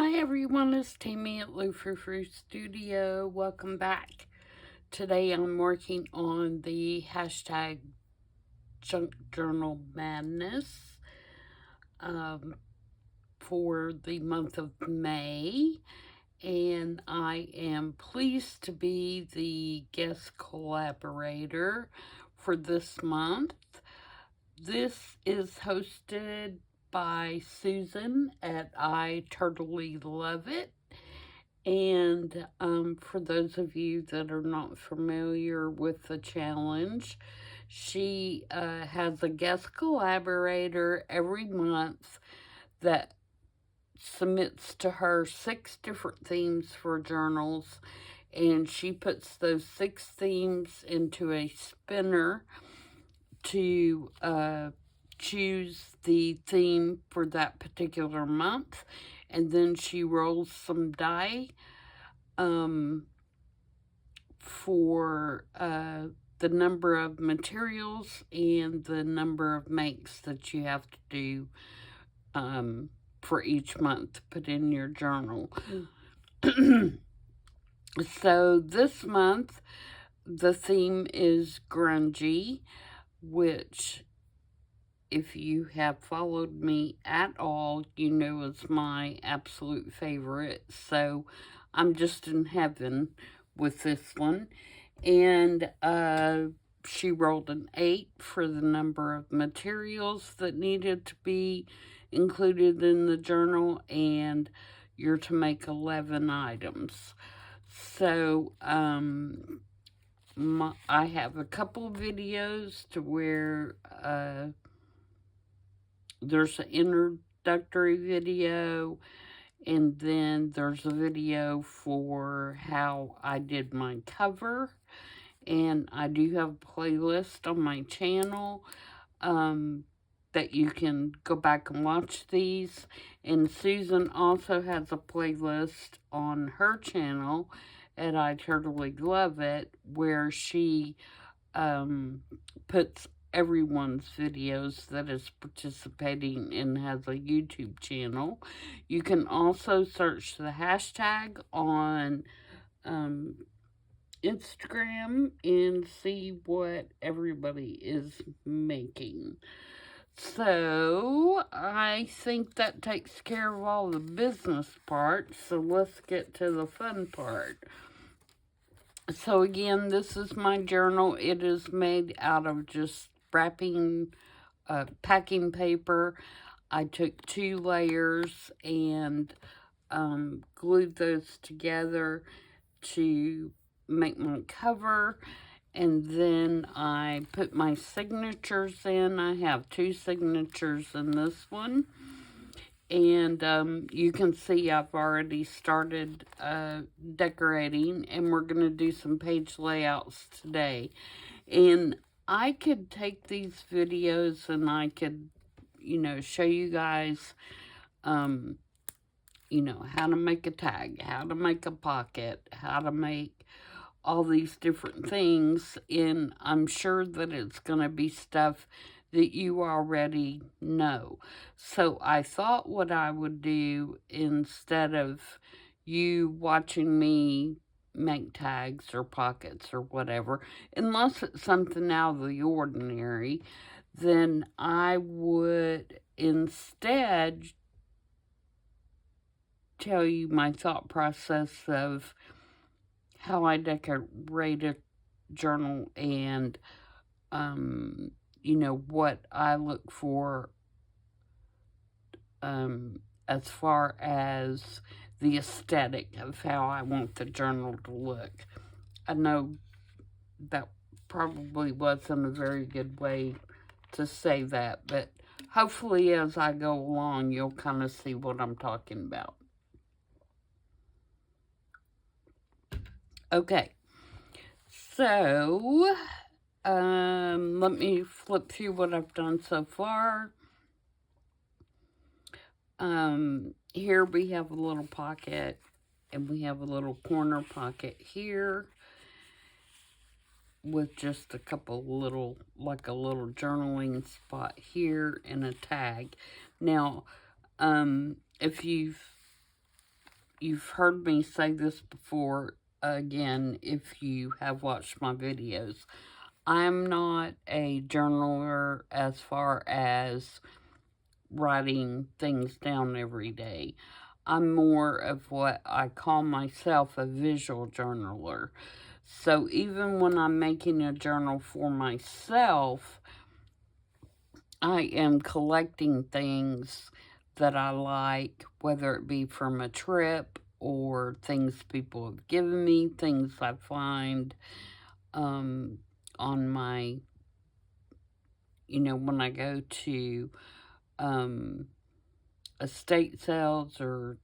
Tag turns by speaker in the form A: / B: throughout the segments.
A: Hi everyone, it's Tammy at Frou-frou Studio. Welcome back. Today I'm working on the hashtag Junk Journal Madness for the month of May. And I am pleased to be the guest collaborator for this month. This is hosted by Susan at I Totally Love It. And for those of you that are not familiar with the challenge, she has a guest collaborator every month that submits to her 6 different themes for journals, and she puts those 6 themes into a spinner to choose the theme for that particular month, and then she rolls some die for the number of materials and the number of makes that you have to do for each month to put in your journal. So this month the theme is grungy, which, if you have followed me at all, you know it's my absolute favorite. So I'm just in heaven with this one. And she rolled an 8 for the number of materials that needed to be included in the journal, and you're to make 11 items. So I have a couple of videos to where there's an introductory video, and then there's a video for how I did my cover. And I do have a playlist on my channel that you can go back and watch these. And Susan also has a playlist on her channel, and I Totally Love It, where she puts everyone's videos that is participating and has a YouTube channel. You can also search the hashtag on Instagram and see what everybody is making. So I think that takes care of all the business part, so let's get to the fun part. So again, this is my journal. It is made out of just wrapping packing paper. I took 2 layers and glued those together to make my cover, and then I put my signatures in. I have 2 signatures in this one, and you can see I've already started decorating, and we're going to do some page layouts today. And I could take these videos and I could, show you guys how to make a tag, how to make a pocket, how to make all these different things, and I'm sure that it's going to be stuff that you already know. So I thought what I would do, instead of you watching me make tags or pockets or whatever, unless it's something out of the ordinary, then I would instead tell you my thought process of how I decorate a journal, and what I look for as far as the aesthetic of how I want the journal to look. I know that probably wasn't a very good way to say that, but hopefully as I go along you'll kind of see what I'm talking about. Okay, so let me flip through what I've done so far. Here we have a little pocket, and we have a little corner pocket here with just a couple little, like a little journaling spot here and a tag. Now, if you've you've heard me say this before, again, if you have watched my videos. I'm not a journaler as far as writing things down every day. I'm more of what I call myself a visual journaler. So even when I'm making a journal for myself, I am collecting things that I like, whether it be from a trip or things people have given me, things I find on my, when I go to estate sales or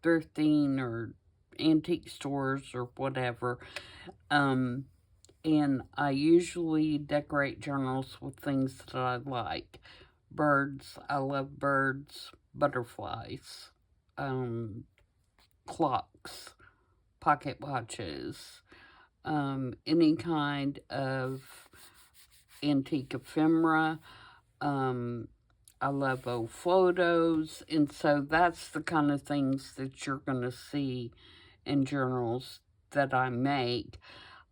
A: thrifting or antique stores or whatever. And I usually decorate journals with things that I like. Birds, I love birds, butterflies, clocks, pocket watches, any kind of antique ephemera. I love old photos, and so that's the kind of things that you're going to see in journals that I make.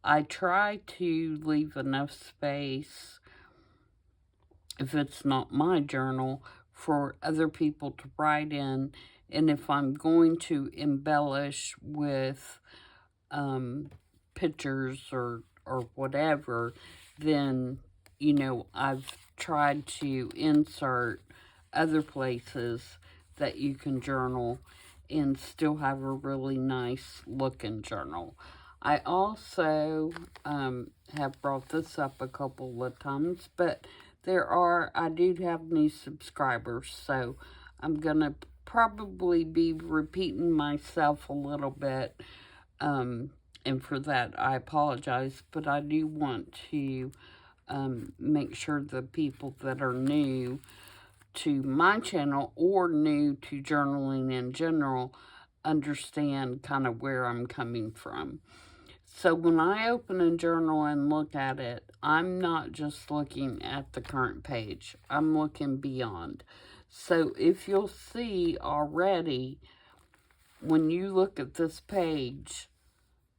A: I try to leave enough space, if it's not my journal, for other people to write in, and if I'm going to embellish with pictures or whatever, then, I've tried to insert other places that you can journal and still have a really nice looking journal. I also have brought this up a couple of times, but I do have new subscribers, so I'm going to probably be repeating myself a little bit, and for that I apologize, but I do want to make sure the people that are new to my channel or new to journaling in general understand kind of where I'm coming from. So when I open a journal and look at it, I'm not just looking at the current page. I'm looking beyond. So if you'll see already, when you look at this page,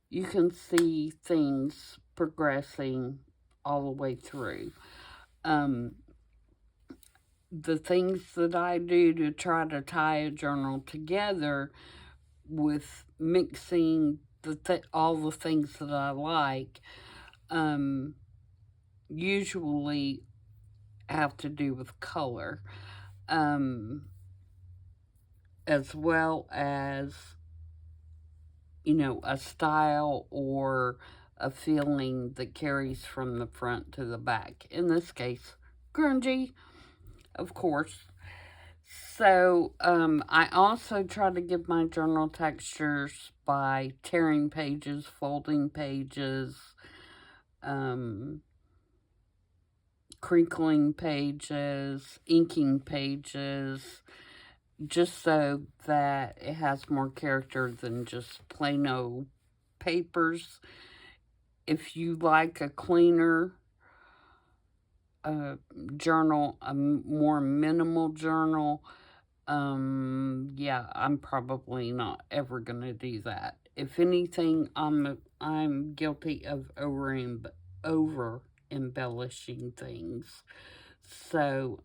A: you can see things progressing all the way through. The things that I do to try to tie a journal together with mixing all the things that I like, usually have to do with color, as well as, a style or a feeling that carries from the front to the back. In this case, grungy, of course. So, I also try to give my journal textures by tearing pages, folding pages, crinkling pages, inking pages, just so that it has more character than just plain old papers. If you like a cleaner journal, a more minimal journal, yeah, I'm probably not ever gonna do that. If anything, I'm guilty of over embellishing things. So,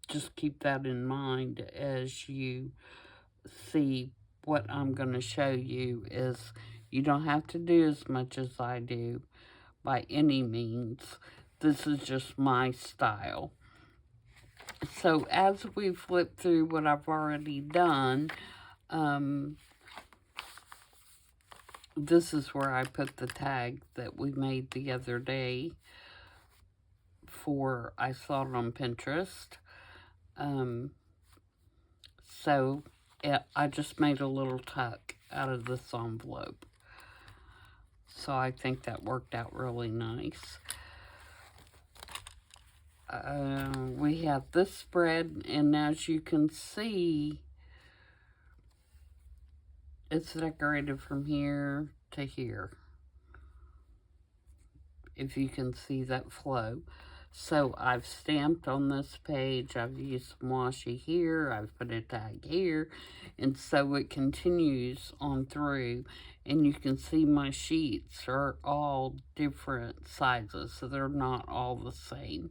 A: just keep that in mind as you see what I'm going to show you. Is you don't have to do as much as I do by any means. This is just my style. So as we flip through what I've already done, this is where I put the tag that we made the other day I saw it on Pinterest. So I just made a little tuck out of this envelope. So I think that worked out really nice. We have this spread, and as you can see, it's decorated from here to here, if you can see that flow. So I've stamped on this page, I've used some washi here, I've put a tag here, and so it continues on through. And you can see my sheets are all different sizes, so they're not all the same.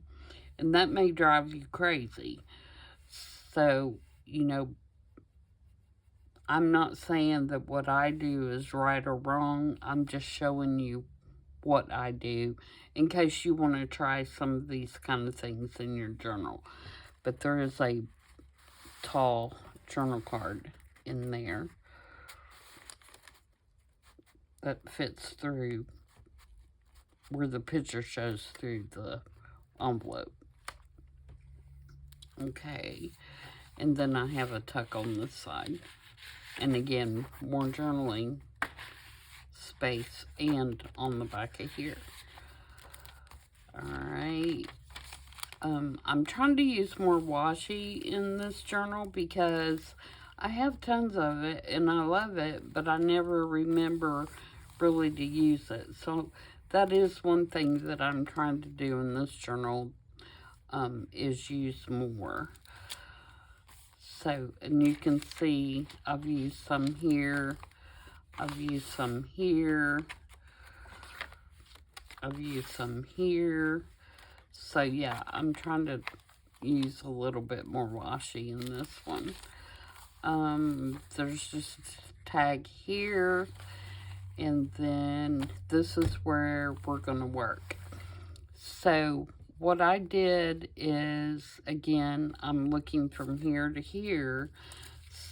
A: And that may drive you crazy. So, you know, I'm not saying that what I do is right or wrong. I'm just showing you what I do in case you want to try some of these kind of things in your journal. But there is a tall journal card in there that fits through where the picture shows through the envelope. Okay, and then I have a tuck on this side. And again, more journaling space and on the back of here. Alright. I'm trying to use more washi in this journal because I have tons of it and I love it, but I never remember really to use it. So that is one thing that I'm trying to do in this journal, is use more. So, and you can see I've used some here, I've used some here, I've used some here. So yeah, I'm trying to use a little bit more washi in this one. There's just a tag here, and then this is where we're going to work. So what I did is, again, I'm looking from here to here,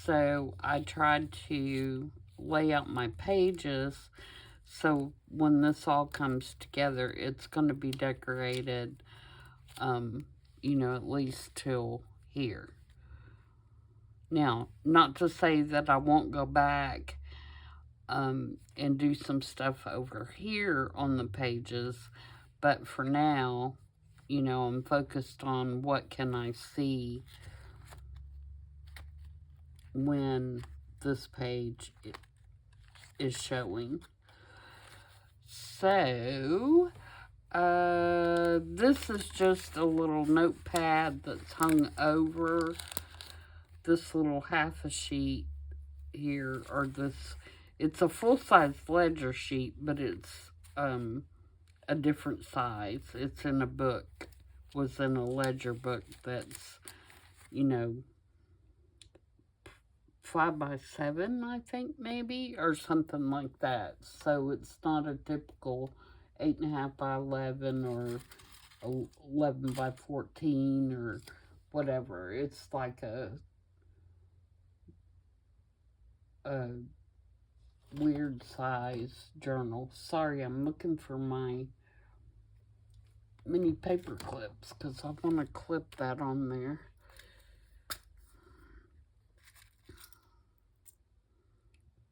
A: so I tried to lay out my pages so when this all comes together, it's going to be decorated, you know, at least till here. Now, not to say that I won't go back and do some stuff over here on the pages, but for now, you know, I'm focused on what can I see when this page is showing. So, this is just a little notepad that's hung over this little half a sheet here, or this, it's a full-size ledger sheet, but it's a different size. It's in a book, was in a ledger book that's, you know, 5x7, I think, maybe, or something like that. So it's not a typical 8.5 by 11 or 11 by 14 or whatever. It's like a weird size journal. Sorry, I'm looking for my mini paper clips because I want to clip that on there.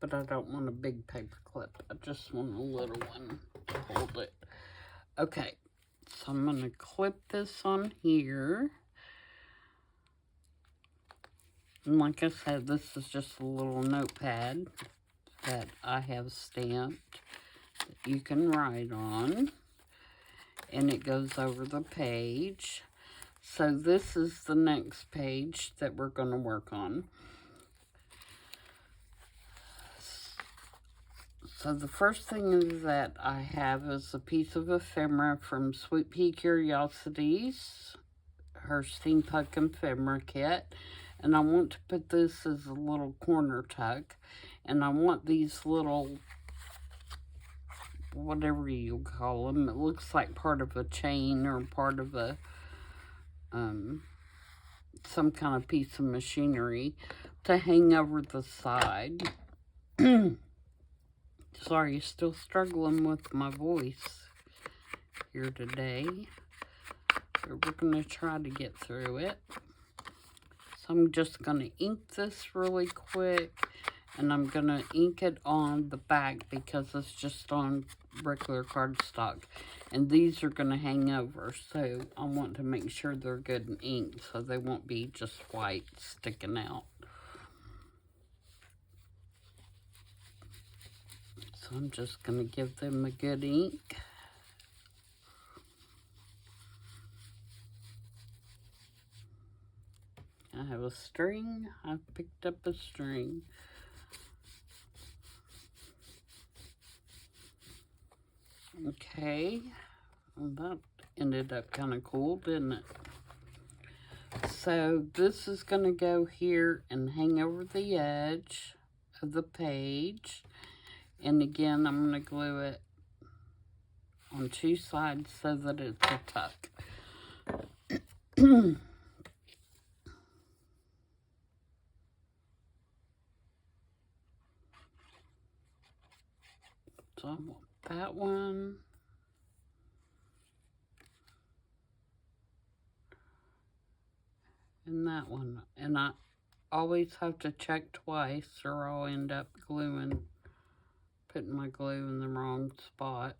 A: But I don't want a big paper clip. I just want a little one to hold it. Okay, so I'm going to clip this on here. And like I said, this is just a little notepad that I have stamped that you can write on. And it goes over the page. So this is the next page that we're going to work on. So the first thing that I have is a piece of ephemera from Sweet Pea Curiosities, her steampunk ephemera kit. And I want to put this as a little corner tuck. And I want these little, whatever you call them, it looks like part of a chain or part of a, some kind of piece of machinery to hang over the side. Sorry, still struggling with my voice here today. So we're going to try to get through it. So I'm just going to ink this really quick. And I'm going to ink it on the back because it's just on regular cardstock. And these are going to hang over. So I want to make sure they're good and inked so they won't be just white sticking out. So I'm just going to give them a good ink. I have a string. I picked up a string. Okay, well, that ended up kind of cool, didn't it? So this is going to go here and hang over the edge of the page. And again, I'm going to glue it on 2 sides so that it's a tuck. So I want that one. And that one. And I always have to check twice or I'll end up putting my glue in the wrong spot.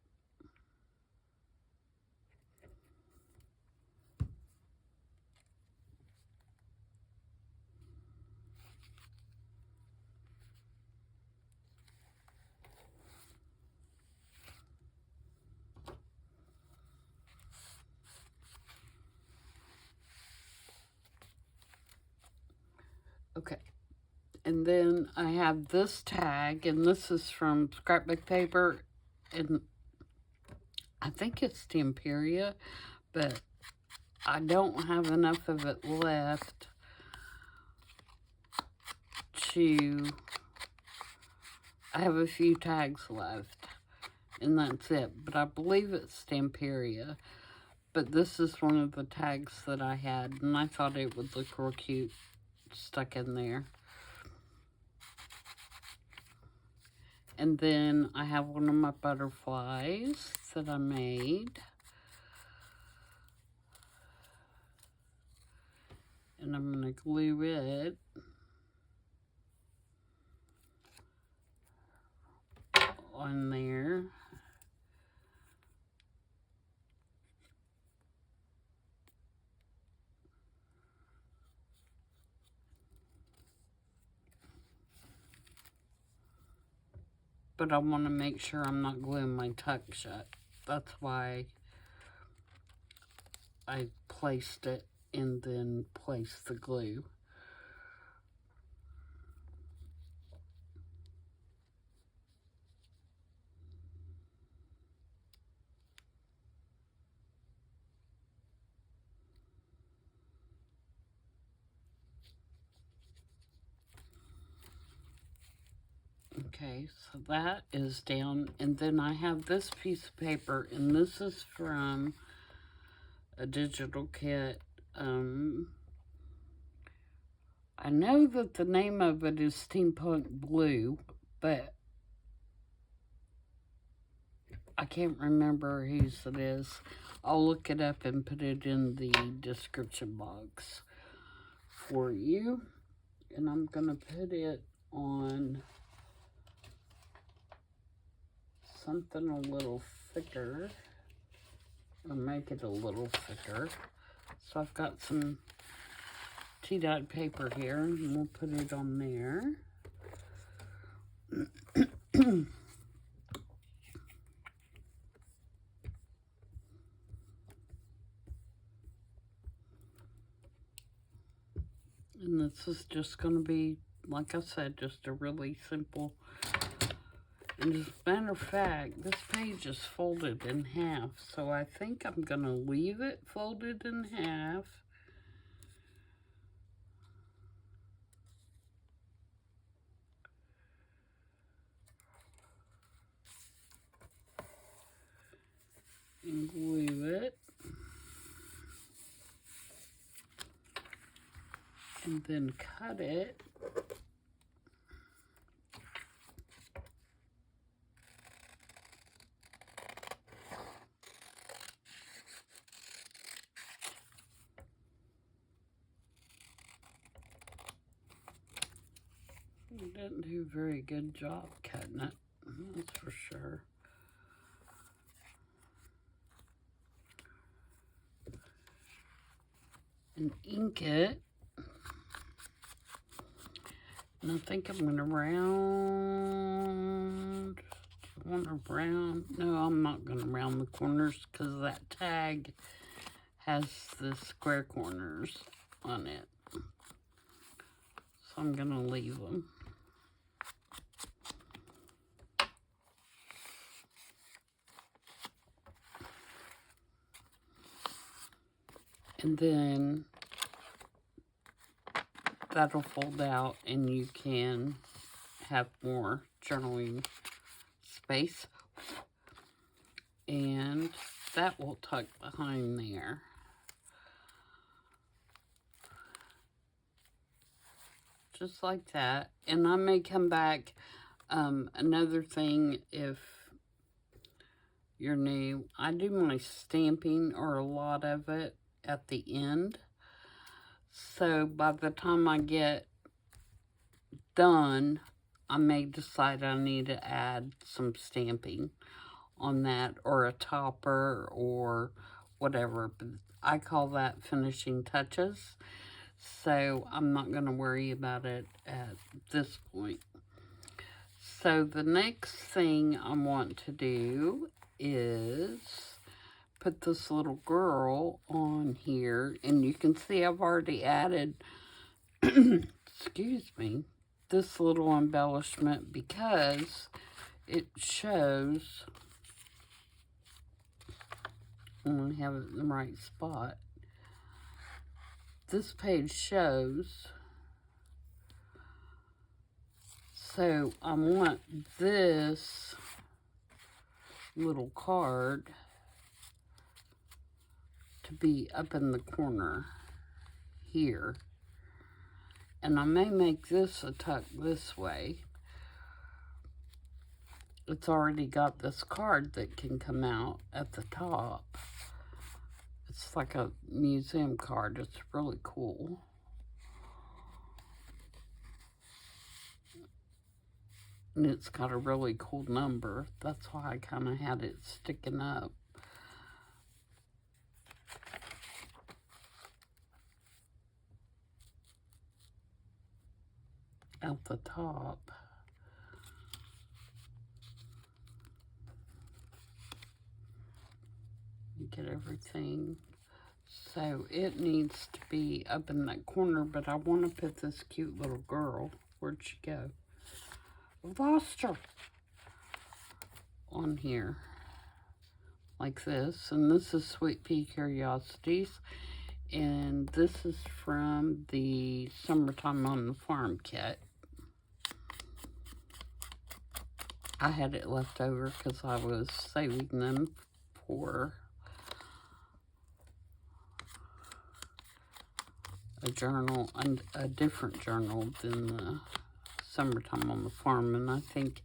A: Okay, and then I have this tag, and this is from scrapbook paper, and I think it's Temperia, but I don't have enough of it left I have a few tags left, and that's it, but I believe it's Temperia, but this is one of the tags that I had, and I thought it would look real cute stuck in there. And then I have one of my butterflies that I made. And I'm going to glue it on there. But I want to make sure I'm not gluing my tuck shut. That's why I placed it and then placed the glue. Okay, so that is down, and then I have this piece of paper, and this is from a digital kit. I know that the name of it is Steampunk Blue, but I can't remember whose it is. I'll look it up and put it in the description box for you. And I'm going to put it on something a little thicker, or make it a little thicker. So I've got some tea-dyed paper here, and we'll put it on there. And this is just going to be, like I said, just a really simple. And as a matter of fact, this page is folded in half, so I think I'm going to leave it folded in half. And glue it. And then cut it. I didn't do a very good job cutting it, that's for sure. And ink it. And I think I'm going to round. No, I'm not going to round the corners because that tag has the square corners on it. I'm going to leave them. And then that'll fold out and you can have more journaling space. And that will tuck behind there. Just like that. And I may come back. Another thing, if you're new, I do my stamping, or a lot of it, at the end. So by the time I get done, I may decide I need to add some stamping on that, or a topper, or whatever. But I call that finishing touches. So I'm not going to worry about it at this point. So the next thing I want to do is put this little girl on here. And you can see I've already added, excuse me, this little embellishment because it shows, I want to have it in the right spot. This page shows, so I want this little card to be up in the corner here. And I may make this a tuck this way. It's already got this card that can come out at the top. It's like a museum card. It's really cool. And it's got a really cool number. That's why I kind of had it sticking up. At the top. You get everything. So it needs to be up in that corner, but I want to put this cute little girl. Where'd she go? Lost her. On here. Like this. And this is Sweet Pea Curiosities. And this is from the Summertime on the Farm kit. I had it left over because I was saving them for a journal, and a different journal than the Summertime on the Farm, and I think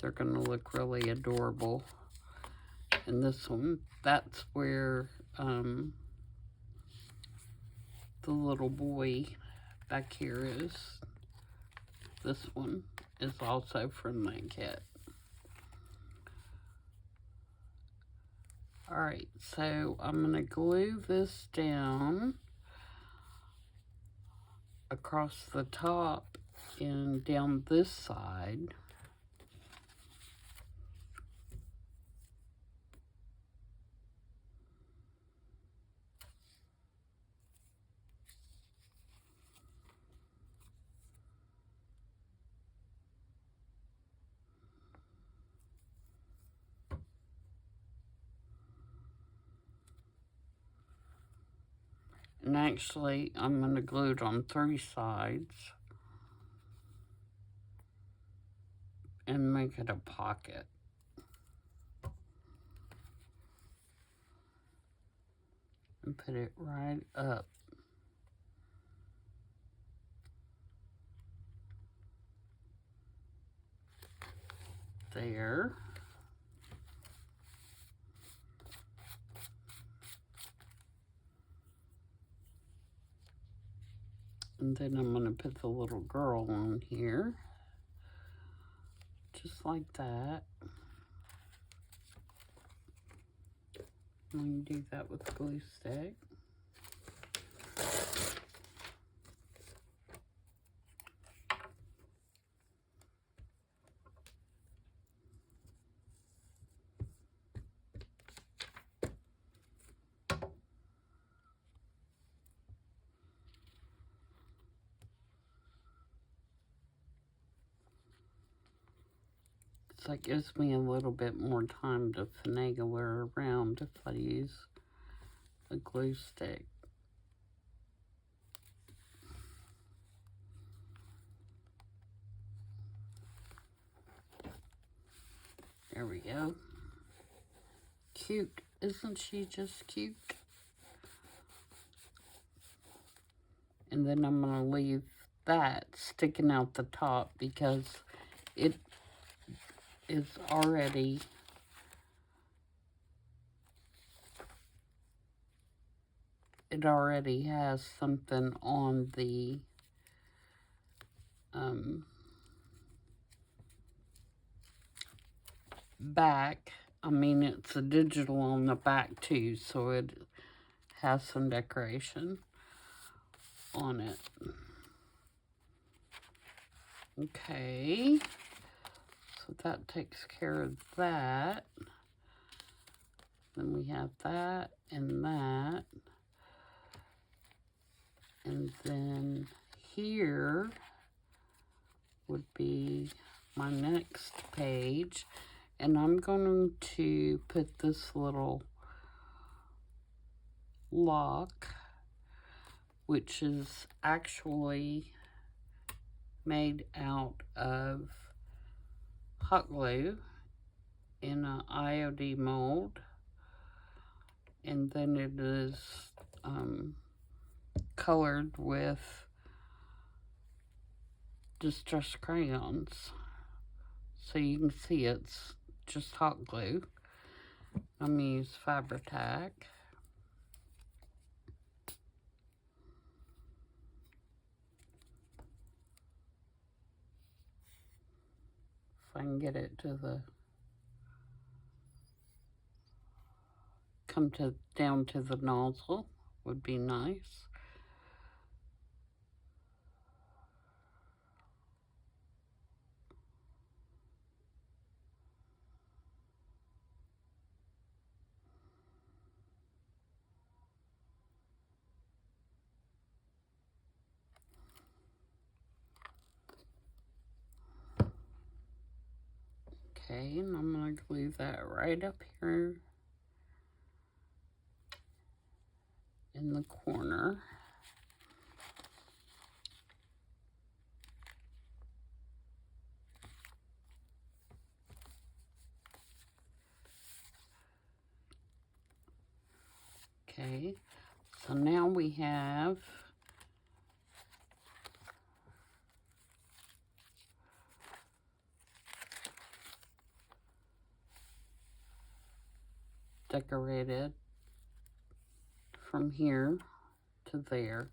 A: they're going to look really adorable. And this one, that's where the little boy back here is. This one is also from that kit. Alright, so I'm going to glue this down across the top and down this side. And actually, I'm going to glue it on 3 sides and make it a pocket. And put it right up there. And then I'm going to put the little girl on here. Just like that. I'm going to do that with a glue stick. So it gives me a little bit more time to finagle her around if I use a glue stick. There we go. Cute. Isn't she just cute? And then I'm going to leave that sticking out the top because it is already has something on the back. I mean, it's a digital on the back too, so it has some decoration on it. Okay, so that takes care of that. Then we have that and that. And then here would be my next page. And I'm going to put this little lock, which is actually made out of hot glue in an IOD mold. And then it is colored with distressed crayons. So you can see it's just hot glue. I'm going to use Fabri-Tac. If I can get it to down to the nozzle would be nice. Okay, and I'm going to glue that right up here in the corner. Okay, so now we have decorated from here to there.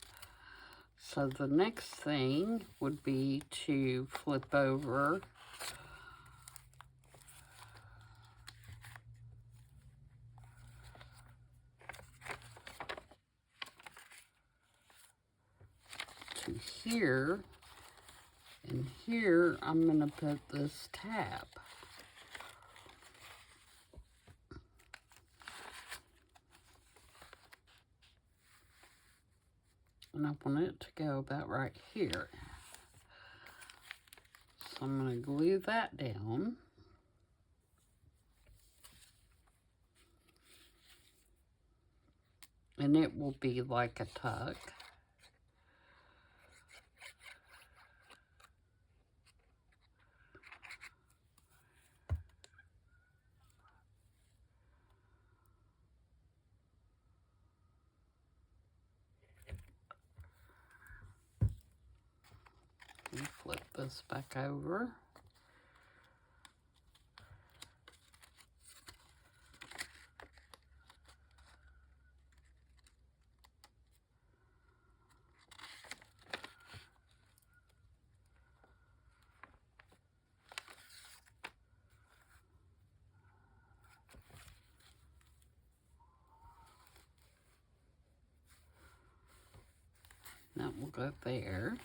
A: So the next thing would be to flip over to here, and here I'm going to put this tab. And I want it to go about right here. So I'm going to glue that down. And it will be like a tuck. And flip this back over. That will go there.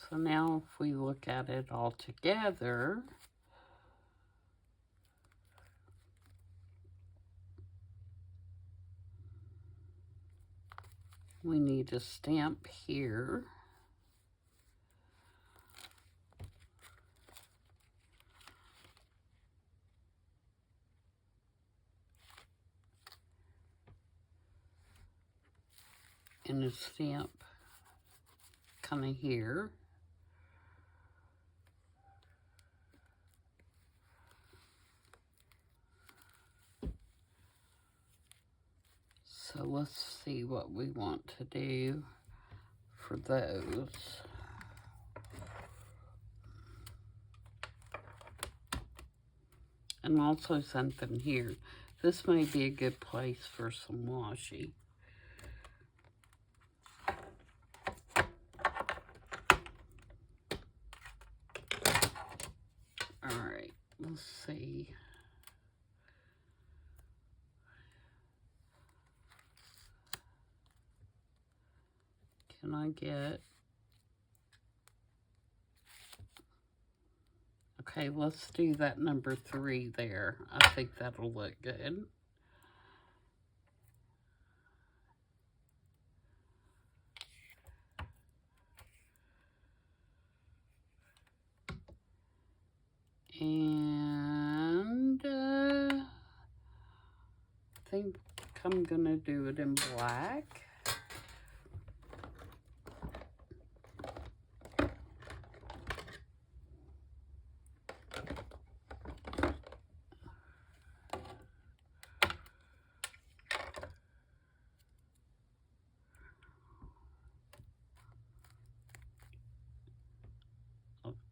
A: So now if we look at it all together, we need a stamp here. And a stamp kind of here. So let's see what we want to do for those. And also something here. This may be a good place for some washi. Alright, let's see. Can I get... Okay, let's do that number 3 there. I think that'll look good. And I think I'm gonna do it in black.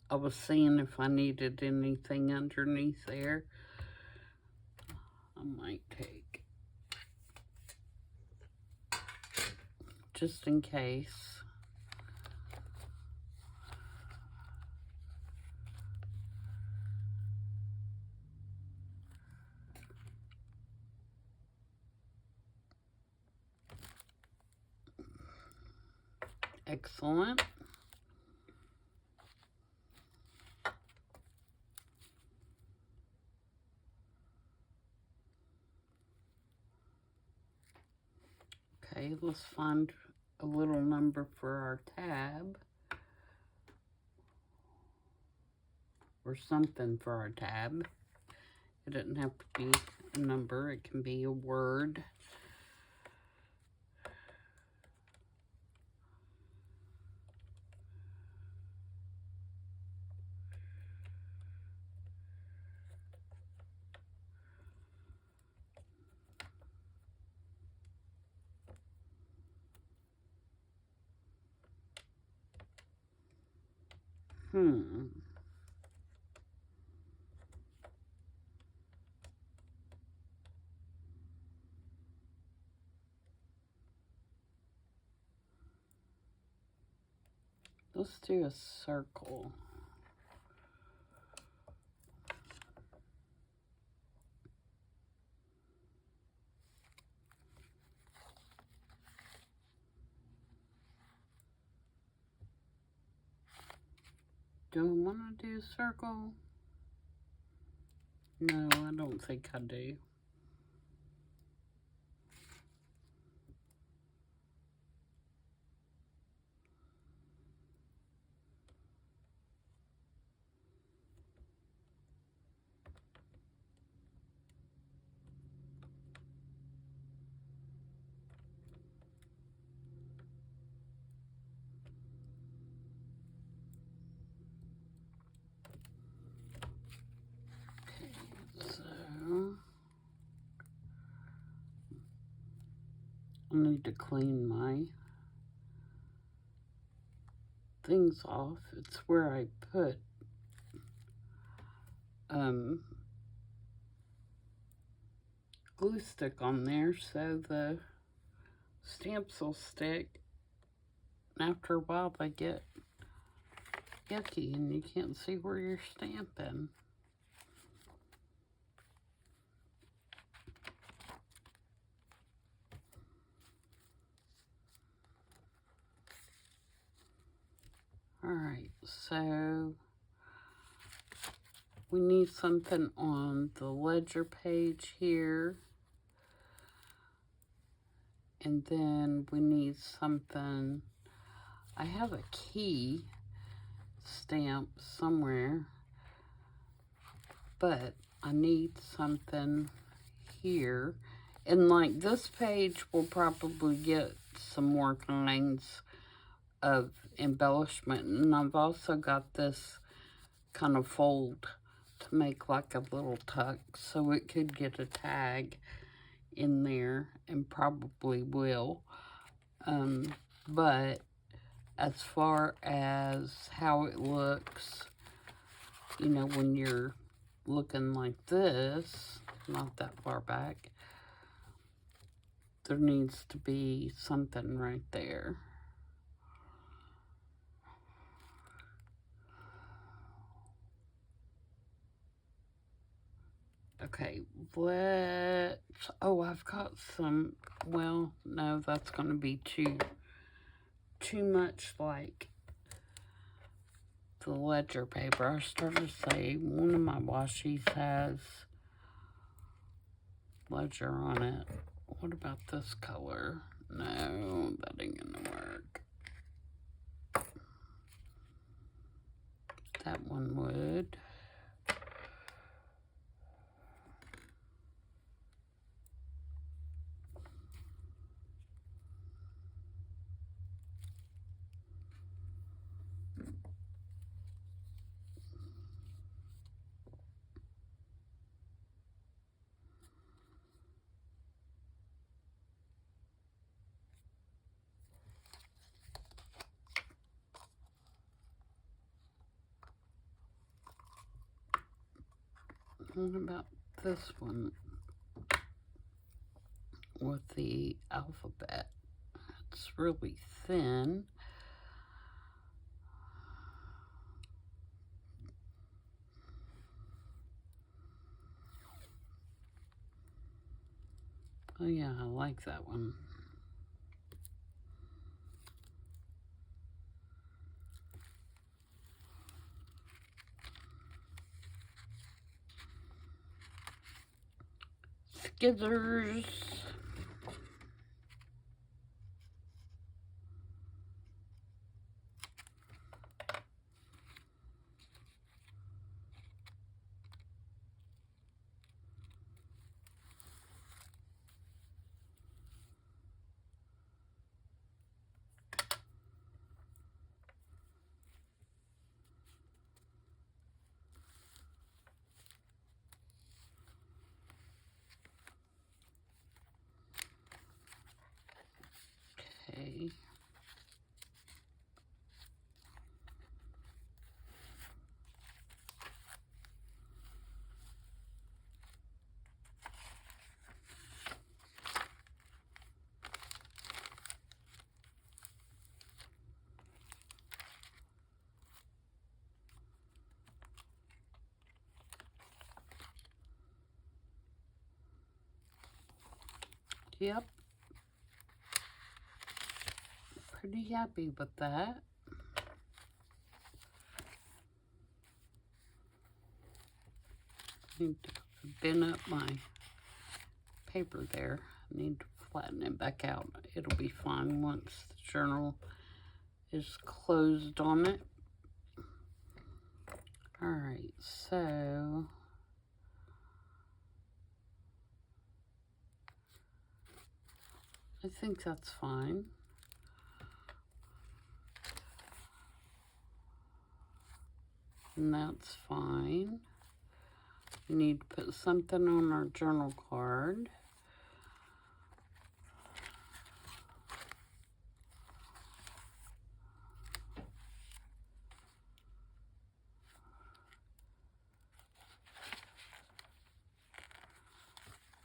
A: I was seeing if I needed anything underneath there. I might take, just in case. Excellent. Okay, let's find a little number for our tab. Or something for our tab. It doesn't have to be a number, it can be a word. Let's do a circle. Do I want to do a circle? No, I don't think I do. I need to clean my things off. It's where I put glue stick on there so the stamps will stick. After a while they get yucky and you can't see where you're stamping. All right, So we need something on the ledger page here. And then we need something, I have a key stamp somewhere, but I need something here. And like this page will probably get some more kinds of embellishment. And I've also got this kind of fold to make like a little tuck, so it could get a tag in there, and probably will. But as far as how it looks, you know, when you're looking like this, not that far back, there needs to be something right there. Okay, let's, oh, I've got some, well, no, that's going to be too much like the ledger paper. I started to say one of my washies has ledger on it. What about this color? No, that ain't gonna work. That one would. What about this one with the alphabet? It's really thin. Oh yeah, I like that one. Skithers. Okay. Yep. Pretty happy with that. Need to bin up my paper there. Need to flatten it back out. It'll be fine once the journal is closed on it. Alright, so I think that's fine. And that's fine. We need to put something on our journal card.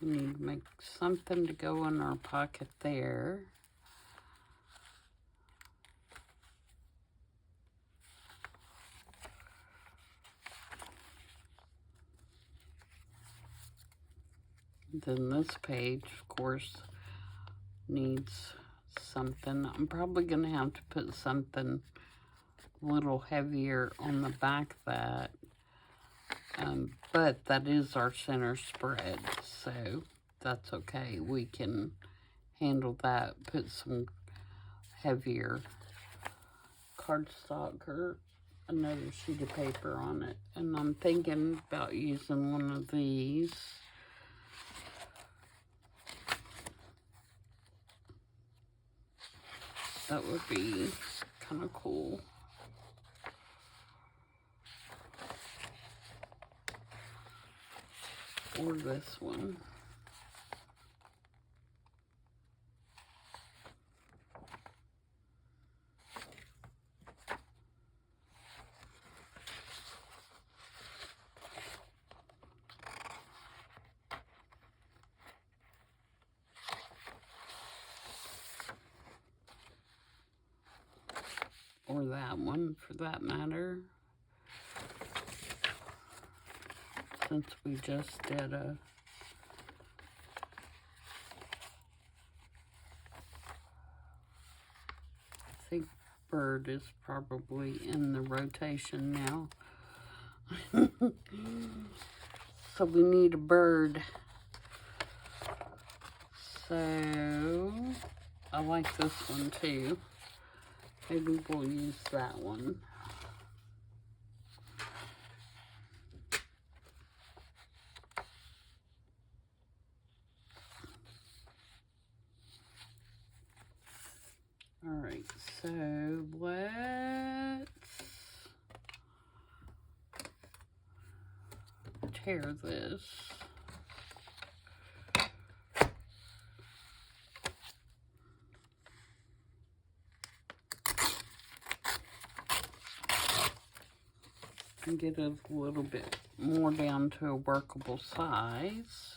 A: We need to make something to go in our pocket there. Then this page, of course, needs something. I'm probably going to have to put something a little heavier on the back of that. But that is our center spread, so that's okay. We can handle that. Put some heavier cardstock or another sheet of paper on it. And I'm thinking about using one of these. That would be kind of cool. Or this one. Or that one, for that matter. Since we just did a I think bird is probably in the rotation now. So we need a bird. So I like this one too. Maybe we'll use that one. All right, so let's tear this. And get it a little bit more down to a workable size.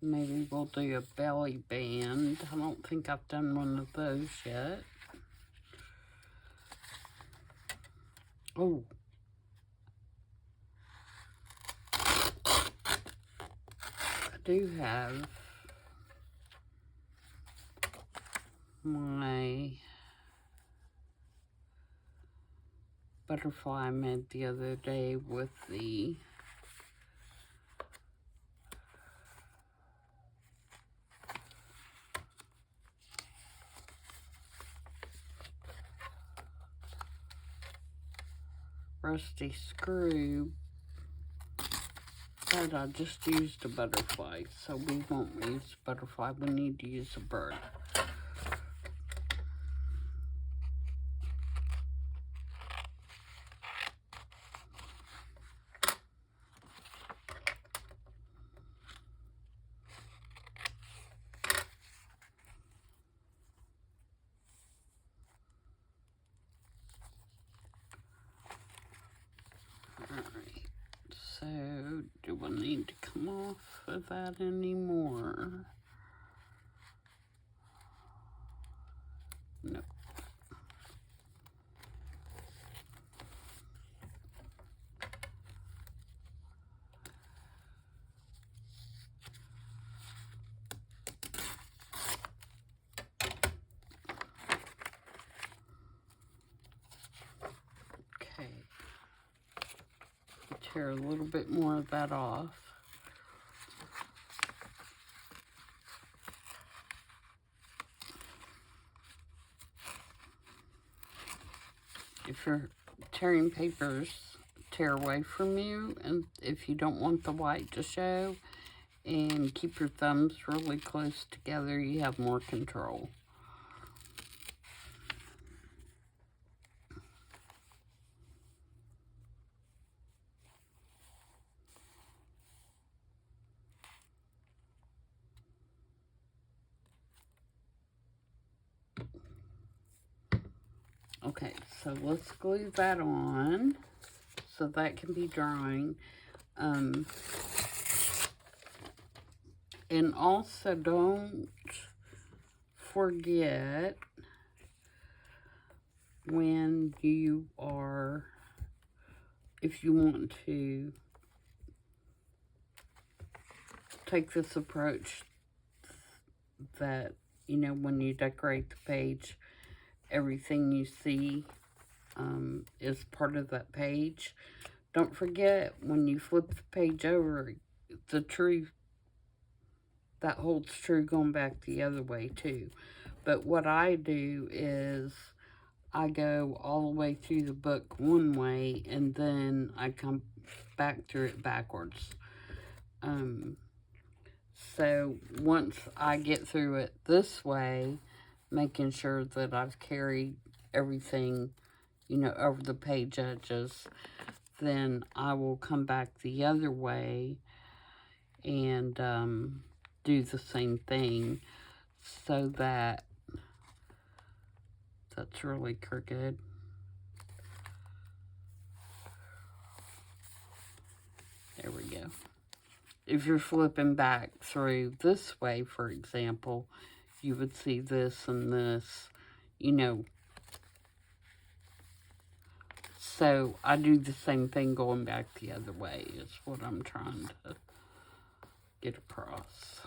A: Maybe we'll do a belly band. I don't think I've done one of those yet. Oh. I do have my butterfly I made the other day with the rusty screw, but I just used a butterfly, so we won't use a butterfly. We need to use a bird. So, do I need to come off of that anymore? No. Okay. Tear a little bit more of that off. If your tearing papers tear away from you, and if you don't want the white to show, and keep your thumbs really close together, you have more control. Okay, so let's glue that on so that can be drying. And also don't forget when you are, if you want to take this approach that, you know, when you decorate the page, everything you see is part of that page. Don't forget, when you flip the page over, the tree, that holds true going back the other way too. But what I do is I go all the way through the book one way, and then I come back through it backwards. So once I get through it this way, making sure that I've carried everything, you know, over the page edges, then I will come back the other way and do the same thing, so that that's really crooked. There we go. If you're flipping back through this way, for example, you would see this and this, you know. So I do the same thing going back the other way, is what I'm trying to get across.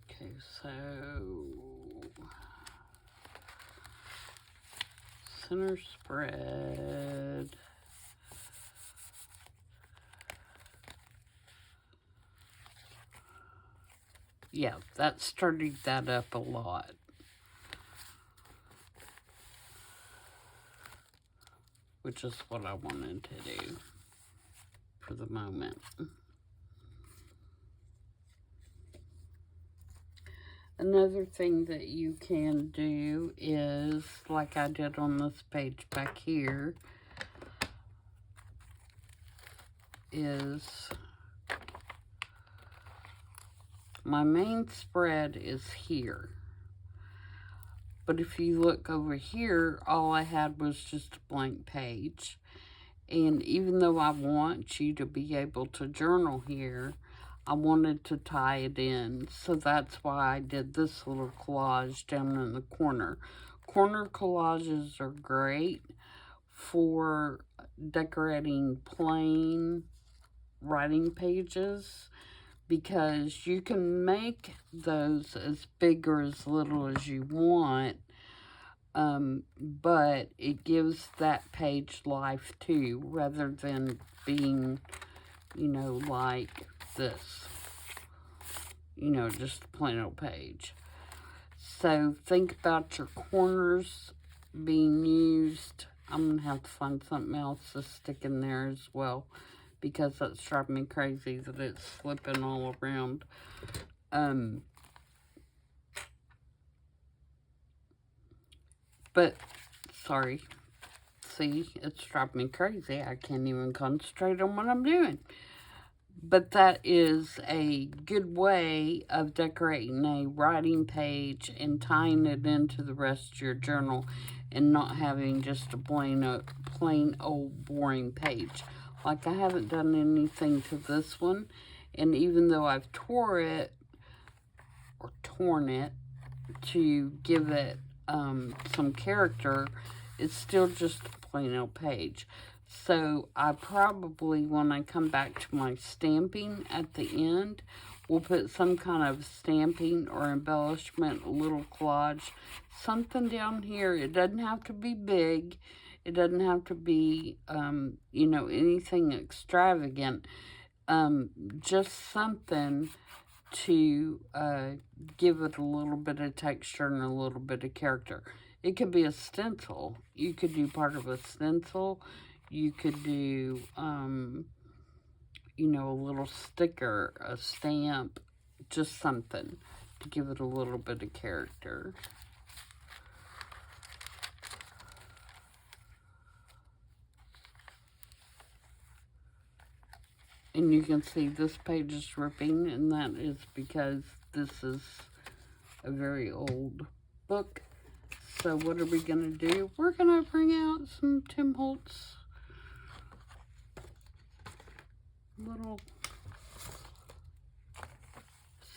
A: Okay, so center spread. Yeah, that started that up a lot. Which is what I wanted to do for the moment. Another thing that you can do is, like I did on this page back here, is my main spread is here. But if you look over here, all I had was just a blank page. And even though I want you to be able to journal here, I wanted to tie it in. So that's why I did this little collage down in the corner. Corner collages are great for decorating plain writing pages, because you can make those as big or as little as you want, but it gives that page life too, rather than being, you know, like this, you know, just a plain old page. So think about your corners being used. I'm going to have to find something else to stick in there as well, because that's driving me crazy that it's slipping all around. But, sorry. See, it's driving me crazy. I can't even concentrate on what I'm doing. But that is a good way of decorating a writing page and tying it into the rest of your journal, and not having just a plain old boring page. Like, I haven't done anything to this one, and even though I've torn it to give it some character, it's still just a plain old page. So I probably, when I come back to my stamping at the end, will put some kind of stamping or embellishment, a little collage, something down here. It doesn't have to be big. It doesn't have to be, you know, anything extravagant. Just something to give it a little bit of texture and a little bit of character. It could be a stencil. You could do part of a stencil. You could do, you know, a little sticker, a stamp, just something to give it a little bit of character. And you can see this page is ripping, and that is because this is a very old book. So what are we going to do? We're going to bring out some Tim Holtz little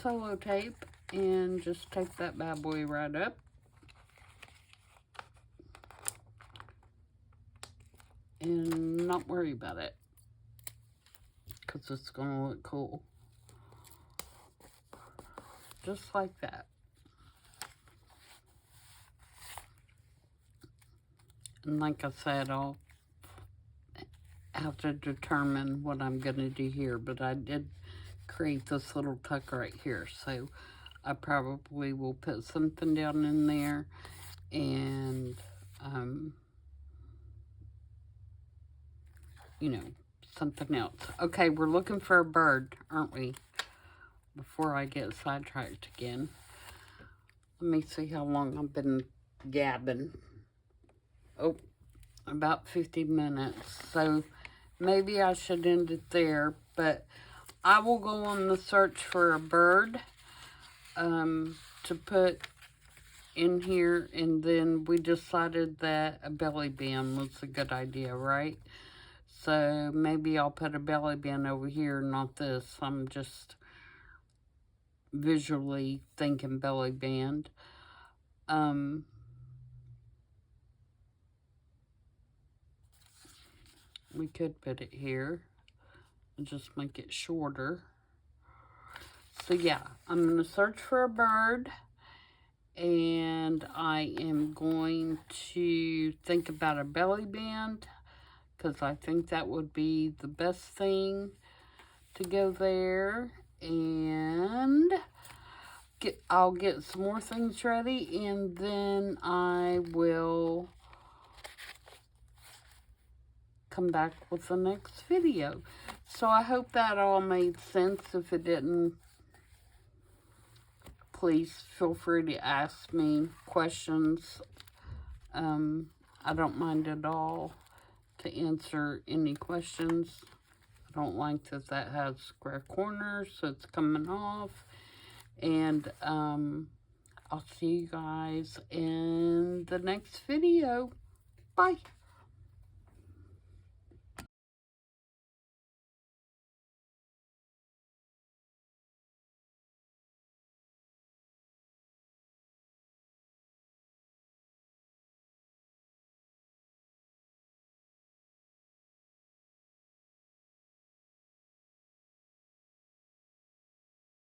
A: solo tape, and just take that bad boy right up. And not worry about it, because it's going to look cool. Just like that. And like I said, I'll have to determine what I'm going to do here, but I did create this little tuck right here, so I probably will put something down in there, and you know, something else. Okay, we're looking for a bird, aren't we? Before I get sidetracked again. Let me see how long I've been gabbing. Oh, about 50 minutes. So maybe I should end it there, but I will go on the search for a bird to put in here, and then we decided that a belly band was a good idea, right? So maybe I'll put a belly band over here, not this. I'm just visually thinking belly band. We could put it here and just make it shorter. So yeah, I'm going to search for a bird, and I am going to think about a belly band, because I think that would be the best thing to go there. And I'll get some more things ready, and then I will come back with the next video. So I hope that all made sense. If it didn't, please feel free to ask me questions. I don't mind at all to answer any questions. I don't like that has square corners, so it's coming off. And I'll see you guys in the next video. Bye.